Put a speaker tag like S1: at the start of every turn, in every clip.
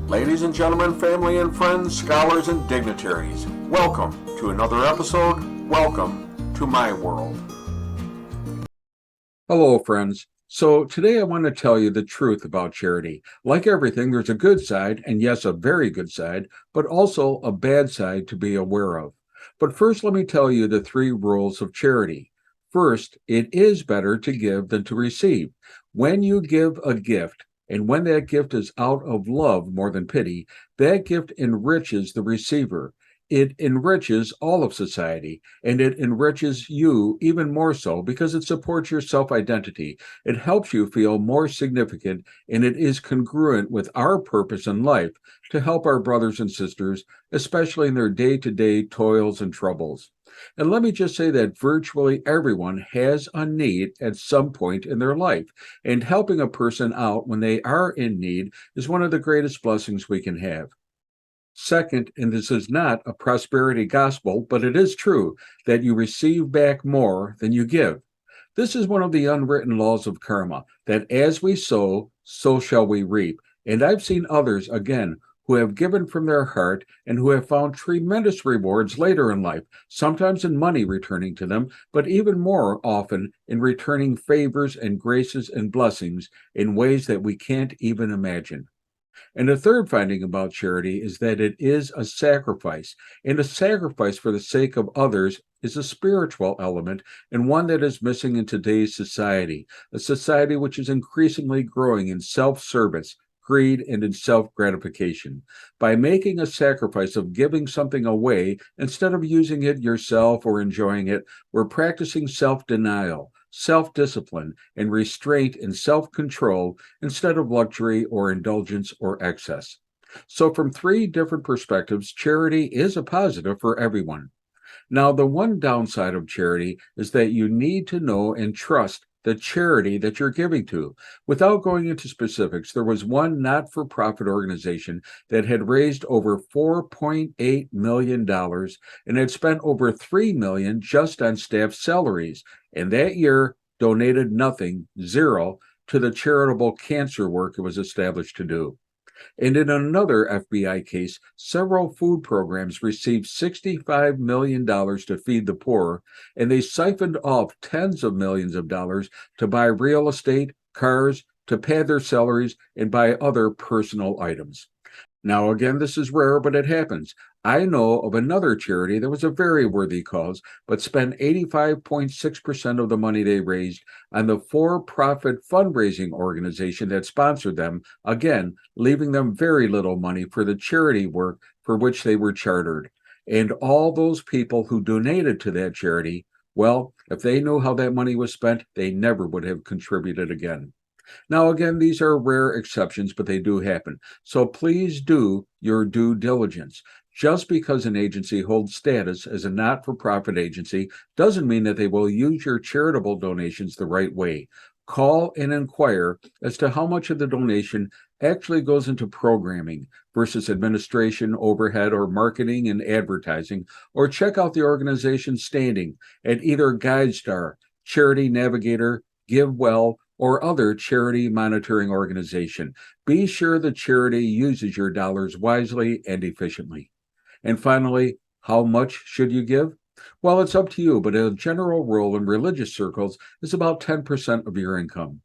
S1: Ladies and gentlemen, family and friends, scholars and dignitaries, welcome to another episode. Welcome to my world. Hello, friends. So today I want to tell you the truth about charity. Like everything, there's a good side, and yes, a very good side, but also a bad side to be aware of. But first, let me tell you the three rules of charity. First, it is better to give than to receive. When you give a gift, and when that gift is out of love more than pity, that gift enriches the receiver. It enriches all of society, and it enriches you even more so because it supports your self-identity. It helps you feel more significant, and it is congruent with our purpose in life to help our brothers and sisters, especially in their day-to-day toils and troubles. And let me just say that virtually everyone has a need at some point in their life, and helping a person out when they are in need is one of the greatest blessings we can have. Second, and this is not a prosperity gospel, but it is true that you receive back more than you give. This is one of the unwritten laws of karma, that as we sow, so shall we reap. And I've seen others, again, who have given from their heart and who have found tremendous rewards later in life, sometimes in money returning to them, but even more often in returning favors and graces and blessings in ways that we can't even imagine. And the third finding about charity is that it is a sacrifice, and a sacrifice for the sake of others is a spiritual element and one that is missing in today's society, a society which is increasingly growing in self-service, greed, and in self-gratification. By making a sacrifice of giving something away instead of using it yourself or enjoying it, we're practicing self-denial, self-discipline, and restraint and self-control instead of luxury or indulgence or excess. So, from three different perspectives, charity is a positive for everyone. Now, the one downside of charity is that you need to know and trust the charity that you're giving to. Without going into specifics, there was one not for profit organization that had raised over $4.8 million and had spent over $3 million just on staff salaries, and that year donated nothing, zero, to the charitable cancer work it was established to do. And in another FBI case, several food programs received $65 million to feed the poor, and they siphoned off tens of millions of dollars to buy real estate, cars, to pad their salaries, and buy other personal items. Now, again, this is rare, but it happens. I know of another charity that was a very worthy cause, but spent 85.6% of the money they raised on the for-profit fundraising organization that sponsored them, again, leaving them very little money for the charity work for which they were chartered. And all those people who donated to that charity, well, if they knew how that money was spent, they never would have contributed again. Now, again, these are rare exceptions, but they do happen. So please do your due diligence. Just because an agency holds status as a not-for-profit agency doesn't mean that they will use your charitable donations the right way. Call and inquire as to how much of the donation actually goes into programming versus administration, overhead, or marketing and advertising, or check out the organization's standing at either GuideStar, Charity Navigator, GiveWell, or other charity monitoring organization. Be sure the charity uses your dollars wisely and efficiently. And finally, how much should you give? Well, it's up to you, but a general rule in religious circles is about 10% of your income.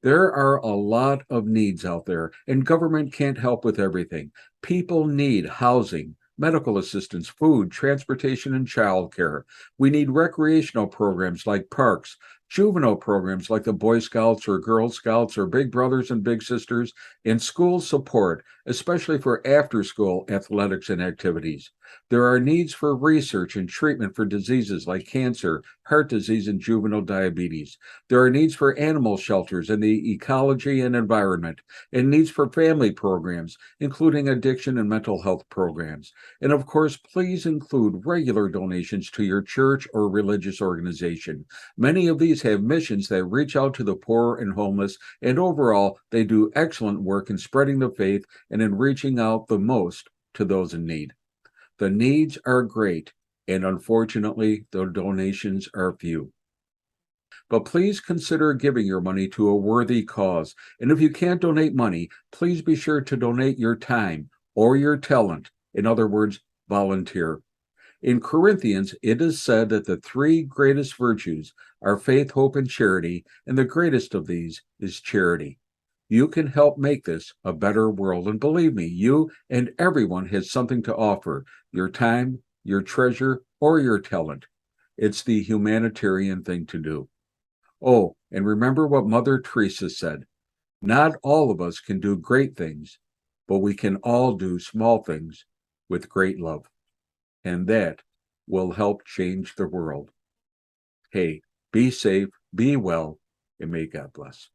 S1: There are a lot of needs out there, and government can't help with everything. People need housing, medical assistance, food, transportation, and childcare. We need recreational programs like parks, juvenile programs like the Boy Scouts or Girl Scouts or Big Brothers and Big Sisters, and school support, especially for after-school athletics and activities. There are needs for research and treatment for diseases like cancer, heart disease, and juvenile diabetes. There are needs for animal shelters and the ecology and environment, and needs for family programs, including addiction and mental health programs. And of course, please include regular donations to your church or religious organization. Many of these have missions that reach out to the poor and homeless, and overall, they do excellent work in spreading the faith and in reaching out the most to those in need. The needs are great, and unfortunately, the donations are few. But please consider giving your money to a worthy cause. And if you can't donate money, please be sure to donate your time or your talent. In other words, volunteer. In Corinthians, it is said that the three greatest virtues are faith, hope, and charity, and the greatest of these is charity. You can help make this a better world. And believe me, you and everyone has something to offer, your time, your treasure, or your talent. It's the humanitarian thing to do. Oh, and remember what Mother Teresa said. Not all of us can do great things, but we can all do small things with great love. And that will help change the world. Hey, be safe, be well, and may God bless.